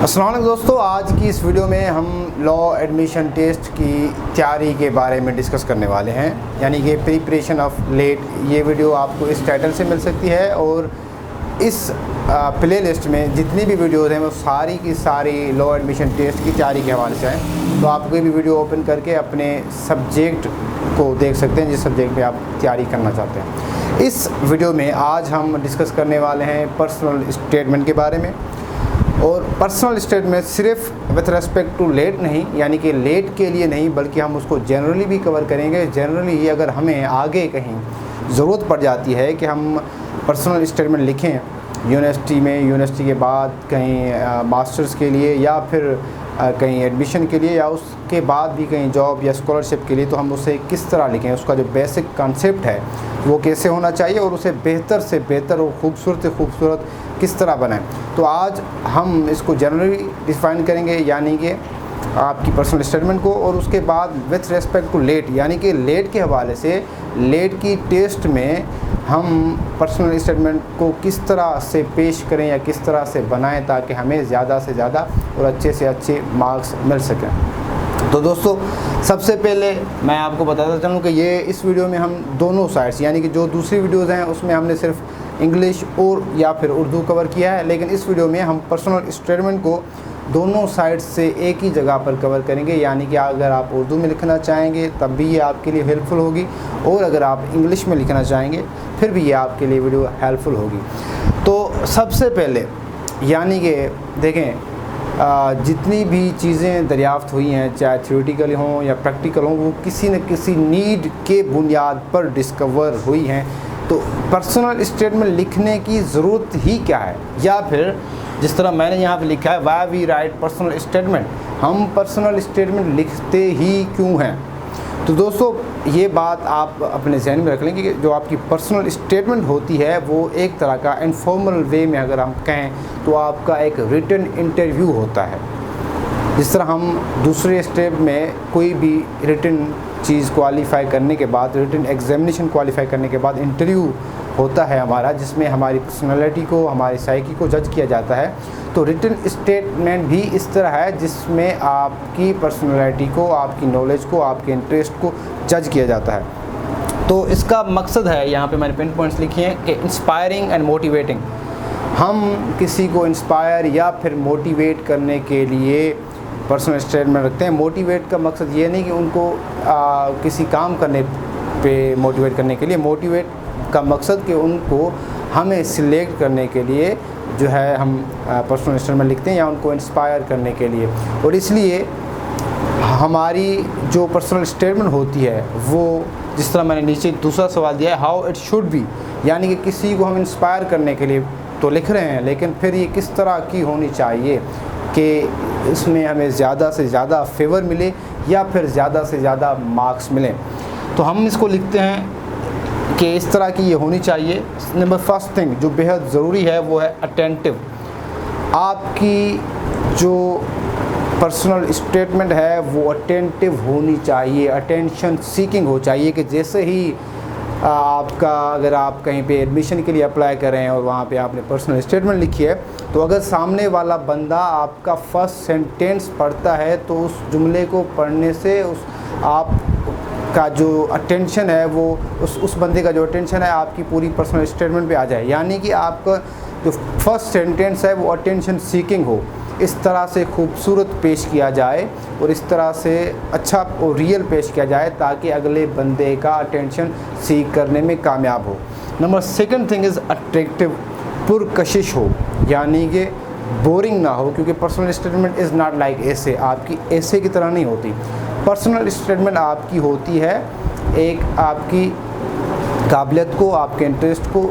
अस्सलाम वालेकुम दोस्तों, आज की इस वीडियो में हम लॉ एडमिशन टेस्ट की तैयारी के बारे में डिस्कस करने वाले हैं, यानी कि प्रिपरेशन ऑफ लेट। ये वीडियो आपको इस टाइटल से मिल सकती है और इस प्लेलिस्ट में जितनी भी वीडियोज़ हैं वो सारी की सारी लॉ एडमिशन टेस्ट की तैयारी के हवाले से हैं। तो आप कोई भी वीडियो ओपन करके अपने सब्जेक्ट को देख सकते हैं जिस सब्जेक्ट में आप तैयारी करना चाहते हैं। इस वीडियो में आज हम डिस्कस करने वाले हैं पर्सनल स्टेटमेंट के बारे में। और पर्सनल स्टेटमेंट सिर्फ विथ रेस्पेक्ट टू लेट नहीं, यानी कि लेट के लिए नहीं, बल्कि हम उसको जनरली भी कवर करेंगे। जनरली अगर हमें आगे कहीं ज़रूरत पड़ जाती है कि हम पर्सनल स्टेटमेंट लिखें यूनिवर्सिटी में, यूनिवर्सिटी के बाद कहीं मास्टर्स के लिए या फिर कहीं एडमिशन के लिए या उसके बाद भी कहीं जॉब या स्कॉलरशिप के लिए, तो हम उसे किस तरह लिखें, उसका जो बेसिक कॉन्सेप्ट है वो कैसे होना चाहिए और उसे बेहतर से बेहतर और खूबसूरत से खूबसूरत किस तरह बनाएं। तो आज हम इसको जनरली डिफाइन करेंगे, यानी कि आपकी पर्सनल स्टेटमेंट को, और उसके बाद विथ रेस्पेक्ट टू लेट, यानी कि लेट के हवाले से लेट की टेस्ट में हम पर्सनल स्टेटमेंट को किस तरह से पेश करें या किस तरह से बनाएं ताकि हमें ज़्यादा से ज़्यादा और अच्छे से अच्छे मार्क्स मिल सकें। तो दोस्तों, सबसे पहले मैं आपको बताता चलूँ कि ये इस वीडियो में हम दोनों साइड्स, यानी कि जो दूसरी वीडियोज़ हैं उसमें हमने सिर्फ इंग्लिश और या फिर उर्दू कवर किया है, लेकिन इस वीडियो में हम पर्सनल स्टेटमेंट को दोनों साइड से एक ही जगह पर कवर करेंगे। यानी कि अगर आप उर्दू में लिखना चाहेंगे तब भी ये आपके लिए हेल्पफुल होगी, और अगर आप इंग्लिश में लिखना चाहेंगे फिर भी ये आपके लिए वीडियो हेल्पफुल होगी। तो सबसे पहले यानी कि देखें, जितनी भी चीज़ें दरियाफ़्त हुई हैं, चाहे थ्योरेटिकल हों या प्रैक्टिकल हों, वो किसी न किसी नीड के बुनियाद पर डिस्कवर हुई हैं। तो पर्सनल स्टेटमेंट लिखने की ज़रूरत ही क्या है, या फिर जिस तरह मैंने यहाँ पे लिखा है why we write personal statement, हम पर्सनल स्टेटमेंट लिखते ही क्यों हैं। तो दोस्तों, ये बात आप अपने जहन में रख लें कि जो आपकी पर्सनल स्टेटमेंट होती है वो एक तरह का इनफॉर्मल वे में अगर हम कहें तो आपका एक रिटन इंटरव्यू होता है। जिस तरह हम दूसरे स्टेप में कोई भी रिटन चीज़ क्वालिफाई करने के बाद, रिटन एग्जामिनेशन क्वालिफाई करने के बाद इंटरव्यू होता है हमारा, जिसमें हमारी पर्सनालिटी को, हमारी साइकी को जज किया जाता है। तो रिटन स्टेटमेंट भी इस तरह है जिसमें आपकी पर्सनालिटी को, आपकी नॉलेज को, आपके इंटरेस्ट को जज किया जाता है। तो इसका मकसद है, यहाँ पे मैंने पिन पॉइंट्स लिखे हैं कि इंस्पायरिंग एंड मोटिवेटिंग। हम किसी को इंस्पायर या फिर मोटिवेट करने के लिए पर्सनल स्टेटमेंट रखते हैं। मोटिवेट का मकसद ये नहीं कि उनको किसी काम करने पे मोटिवेट करने के लिए, मोटिवेट का मकसद कि उनको हमें सिलेक्ट करने के लिए जो है हम पर्सनल स्टेटमेंट लिखते हैं, या उनको इंस्पायर करने के लिए। और इसलिए हमारी जो पर्सनल स्टेटमेंट होती है वो, जिस तरह मैंने नीचे दूसरा सवाल दिया है, हाउ इट शुड बी, यानी कि किसी को हम इंस्पायर करने के लिए तो लिख रहे हैं, लेकिन फिर ये किस तरह की होनी चाहिए कि इसमें हमें ज़्यादा से ज़्यादा फेवर मिले या फिर ज़्यादा से ज़्यादा मार्क्स मिलें। तो हम इसको लिखते हैं कि इस तरह की ये होनी चाहिए। नंबर फर्स्ट थिंग जो बेहद ज़रूरी है वो है अटेंटिव। आपकी जो पर्सनल स्टेटमेंट है वो अटेंटिव होनी चाहिए, अटेंशन सीकिंग हो चाहिए। कि जैसे ही आपका, अगर आप कहीं पे एडमिशन के लिए अप्लाई कर रहे हैं और वहाँ पे आपने पर्सनल स्टेटमेंट लिखी है, तो अगर सामने वाला बंदा आपका फर्स्ट सेंटेंस पढ़ता है तो उस जुमले को पढ़ने से आप का जो अटेंशन है वो उस बंदे का जो अटेंशन है आपकी पूरी पर्सनल स्टेटमेंट पे आ जाए। यानी कि आपका जो फर्स्ट सेंटेंस है वो अटेंशन सीकिंग हो, इस तरह से खूबसूरत पेश किया जाए और इस तरह से अच्छा और रियल पेश किया जाए ताकि अगले बंदे का अटेंशन सीक करने में कामयाब हो। Number second thing is attractive, पुरकशिश हो, यानी कि बोरिंग ना हो, क्योंकि personal statement is not like ऐसे, आपकी ऐसे की तरह नहीं होती। पर्सनल स्टेटमेंट आपकी होती है एक आपकी काबिलियत को, आपके इंटरेस्ट को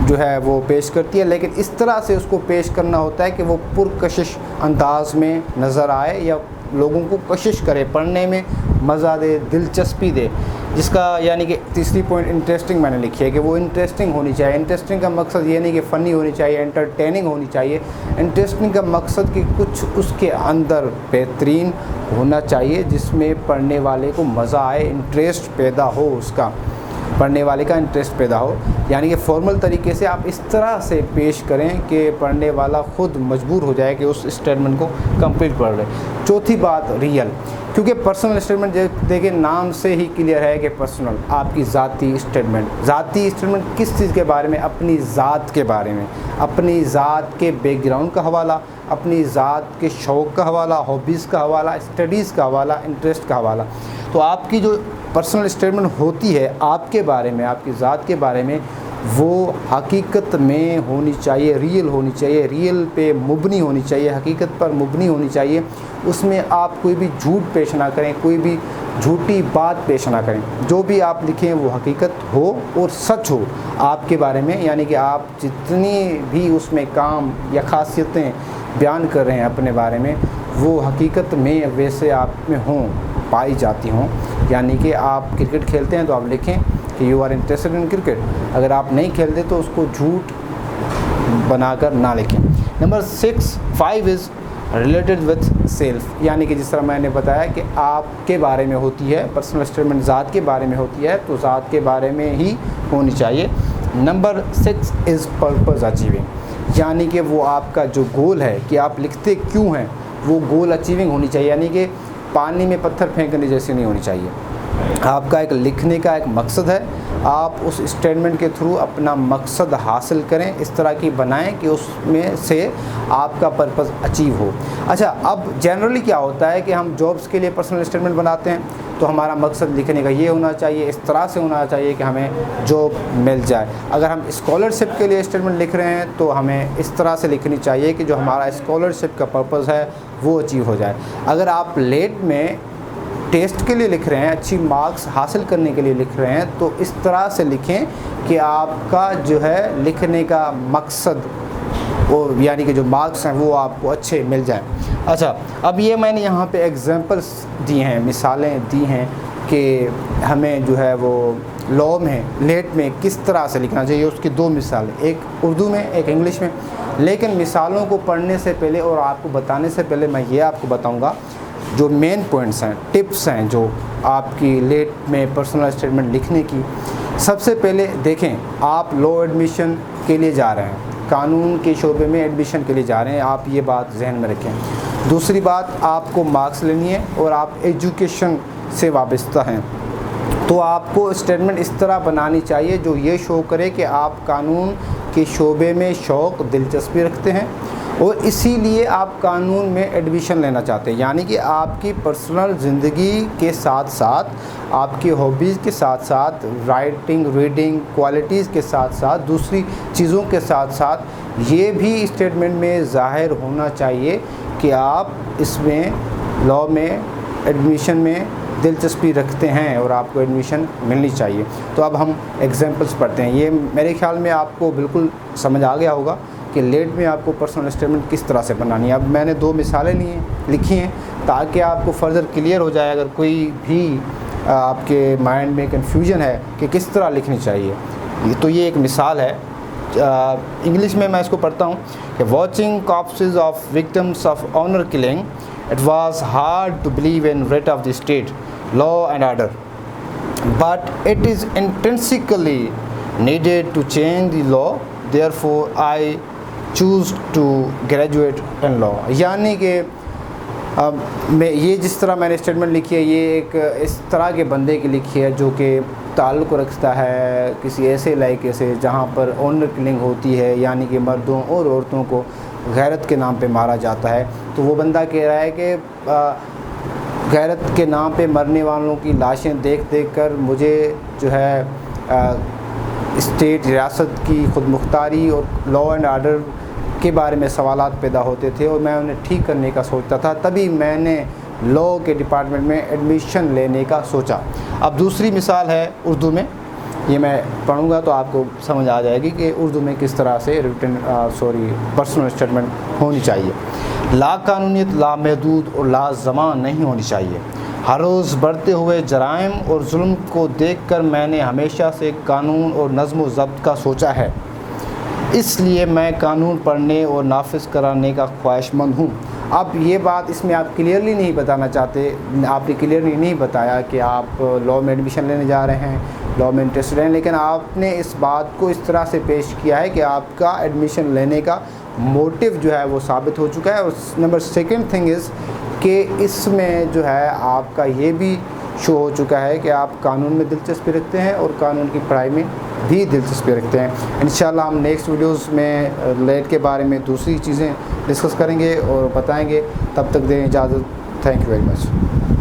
जो है वो पेश करती है, लेकिन इस तरह से उसको पेश करना होता है कि वो पुरकशिश अंदाज में नज़र आए या लोगों को कशिश करे, पढ़ने में मज़ा दे, दिलचस्पी दे। जिसका यानी कि तीसरी पॉइंट इंटरेस्टिंग मैंने लिखी है कि वो इंटरेस्टिंग होनी चाहिए। इंटरेस्टिंग का मकसद ये नहीं कि फ़नी होनी चाहिए, एंटरटेनिंग होनी चाहिए। इंटरेस्टिंग का मकसद कि कुछ उसके अंदर बेहतरीन होना चाहिए जिसमें पढ़ने वाले को मज़ा आए, इंटरेस्ट पैदा हो उसका पढ़ने वाले का इंटरेस्ट पैदा हो, यानी कि फॉर्मल तरीके से आप इस तरह से पेश करें कि पढ़ने वाला खुद मजबूर हो जाए कि उस स्टेटमेंट को कंप्लीट पढ़ ले। चौथी बात रियल, क्योंकि पर्सनल स्टेटमेंट देखिए नाम से ही क्लियर है कि पर्सनल आपकी ज़ाती स्टेटमेंट किस चीज़ के बारे में, अपनी ज़ात के बारे में, अपनी ज़ात के बैकग्राउंड का हवाला, अपनी ज़ात के शौक़ का हवाला, हॉबीज़ का हवाला, स्टडीज़ का हवाला, इंटरेस्ट का हवाला। तो आपकी जो पर्सनल स्टेटमेंट होती है आपके बारे में, आपकी ज़ात के बारे में, वो हकीकत में होनी चाहिए, रियल होनी चाहिए, रियल पे मुबनी होनी चाहिए, हकीकत पर मुबनी होनी चाहिए। उसमें आप कोई भी झूठ पेश ना करें, कोई भी झूठी बात पेश ना करें। जो भी आप लिखें वो हकीकत हो और सच हो आपके बारे में, यानी कि आप जितनी भी उसमें काम या ख़ासियतें बयान कर रहे हैं अपने बारे में, वो हकीकत में वैसे आप में हों, पाई जाती हों। यानी कि आप क्रिकेट खेलते हैं तो आप लिखें कि you are interested in cricket. अगर आप नहीं खेलते तो उसको झूठ बनाकर ना लिखें। Number 5 is related with self, यानी कि जिस तरह मैंने बताया कि आपके बारे में होती है, पर्सनल स्टेटमेंट ज़ात के बारे में होती है, तो ज़ात के बारे में ही होनी चाहिए। नंबर 6 इज़ पर्पज़ अचीविंग, यानी कि वो आपका जो गोल है कि आप लिखते क्यों हैं, वो गोल अचीविंग होनी चाहिए। यानी कि पानी में पत्थर फेंकने जैसी नहीं होनी चाहिए। आपका एक लिखने का एक मकसद है, आप उस स्टेटमेंट के थ्रू अपना मकसद हासिल करें, इस तरह की बनाएं कि उसमें से आपका पर्पज़ अचीव हो। अच्छा, अब जनरली क्या होता है कि हम जॉब्स के लिए पर्सनल स्टेटमेंट बनाते हैं, तो हमारा मकसद लिखने का ये होना चाहिए, इस तरह से होना चाहिए कि हमें जॉब मिल जाए। अगर हम स्कॉलरशिप के लिए स्टेटमेंट लिख रहे हैं तो हमें इस तरह से लिखनी चाहिए कि जो हमारा स्कॉलरशिप का पर्पज़ है वो अचीव हो जाए। अगर आप लेट में टेस्ट के लिए लिख रहे हैं, अच्छी मार्क्स हासिल करने के लिए लिख रहे हैं, तो इस तरह से लिखें कि आपका जो है लिखने का मकसद वो, यानी कि जो मार्क्स हैं वो आपको अच्छे मिल जाएं। अच्छा, अब ये मैंने यहाँ पे एग्जांपल्स दिए हैं, मिसालें दी हैं कि हमें जो है वो लॉ में लेट में किस तरह से लिखना चाहिए। उसकी 2 मिसालें, एक उर्दू में, एक इंग्लिश में। लेकिन मिसालों को पढ़ने से पहले और आपको बताने से पहले मैं ये आपको बताऊँगा जो मेन पॉइंट्स हैं, टिप्स हैं जो आपकी लेट में पर्सनल स्टेटमेंट लिखने की। सबसे पहले देखें, आप लॉ एडमिशन के लिए जा रहे हैं, कानून के शोबे में एडमिशन के लिए जा रहे हैं, आप ये बात जहन में रखें। दूसरी बात, आपको मार्क्स लेनी है और आप एजुकेशन से वाबस्ता हैं, तो आपको स्टेटमेंट इस तरह बनानी चाहिए जो ये शो करे कि आप कानून के शोबे में शौक़, दिलचस्पी रखते हैं और इसीलिए आप कानून में एडमिशन लेना चाहते हैं। यानी कि आपकी पर्सनल ज़िंदगी के साथ साथ, आपकी हॉबीज़ के साथ साथ, राइटिंग, रीडिंग क्वालिटीज़ के साथ साथ, दूसरी चीज़ों के साथ साथ ये भी स्टेटमेंट में ज़ाहिर होना चाहिए कि आप इसमें लॉ में एडमिशन में दिलचस्पी रखते हैं और आपको एडमिशन मिलनी चाहिए। तो अब हम एग्जांपल्स पढ़ते हैं। ये मेरे ख्याल में आपको बिल्कुल समझ आ गया होगा कि लेट में आपको पर्सनल स्टेटमेंट किस तरह से बनानी है। अब मैंने 2 मिसालें लिखी हैं ताकि आपको फर्दर क्लियर हो जाए अगर कोई भी आपके माइंड में कन्फ्यूजन है कि किस तरह लिखनी चाहिए। तो ये एक मिसाल है, इंग्लिश में मैं इसको पढ़ता हूँ कि watching corpses of victims of honour killing, it was hard to believe in rate of the state, law and order, but it is intrinsically needed to change the law, therefore I choose to graduate in law. यानी कि मैं ये जिस तरह मैंने statement लिखी है, ये एक इस तरह के बंदे की लिखी है जो कि ताल्लुक़ रखता है किसी ऐसे इलाके से जहाँ पर ऑनर किलिंग होती है, यानी कि मर्दों और औरतों को गैरत के नाम पे मारा जाता है। तो वो बंदा कह रहा है कि गैरत के नाम पे मरने वालों की लाशें देख देख कर मुझे जो है स्टेट, रियासत की खुद मुख्तारी और लॉ एंड ऑर्डर के बारे में सवालात पैदा होते थे और मैं उन्हें ठीक करने का सोचता था। तभी मैंने लॉ के डिपार्टमेंट में एडमिशन लेने का सोचा। अब दूसरी मिसाल है उर्दू में, ये मैं पढ़ूंगा तो आपको समझ आ जाएगी कि उर्दू में किस तरह से पर्सनल स्टेटमेंट होनी चाहिए। लाकानूनियत, लामहदूद और लाज़मान नहीं होनी चाहिए। हर रोज़ बढ़ते हुए जराइम और जुल्म को देखकर मैंने हमेशा से कानून और नज़्म व ज़ब्त का सोचा है, इसलिए मैं कानून पढ़ने और नाफिज कराने का ख्वाहिशमंद हूँ। अब ये बात इसमें आप क्लियरली नहीं बताना चाहते, आपने क्लियरली नहीं बताया कि आप लॉ में एडमिशन लेने जा रहे हैं लॉ में इंटरेस्टेड हैं, लेकिन आपने इस बात को इस तरह से पेश किया है कि आपका एडमिशन लेने का मोटिव जो है वो साबित हो चुका है। और नंबर सेकंड थिंग इज़ कि इसमें जो है आपका ये भी शो हो चुका है कि आप कानून में दिलचस्पी रखते हैं और कानून की पढ़ाई में भी दिलचस्पी रखते हैं। इंशाल्लाह हम नेक्स्ट वीडियोस में लेट के बारे में दूसरी चीज़ें डिस्कस करेंगे और बताएंगे। तब तक दें इजाज़त। Thank you very much.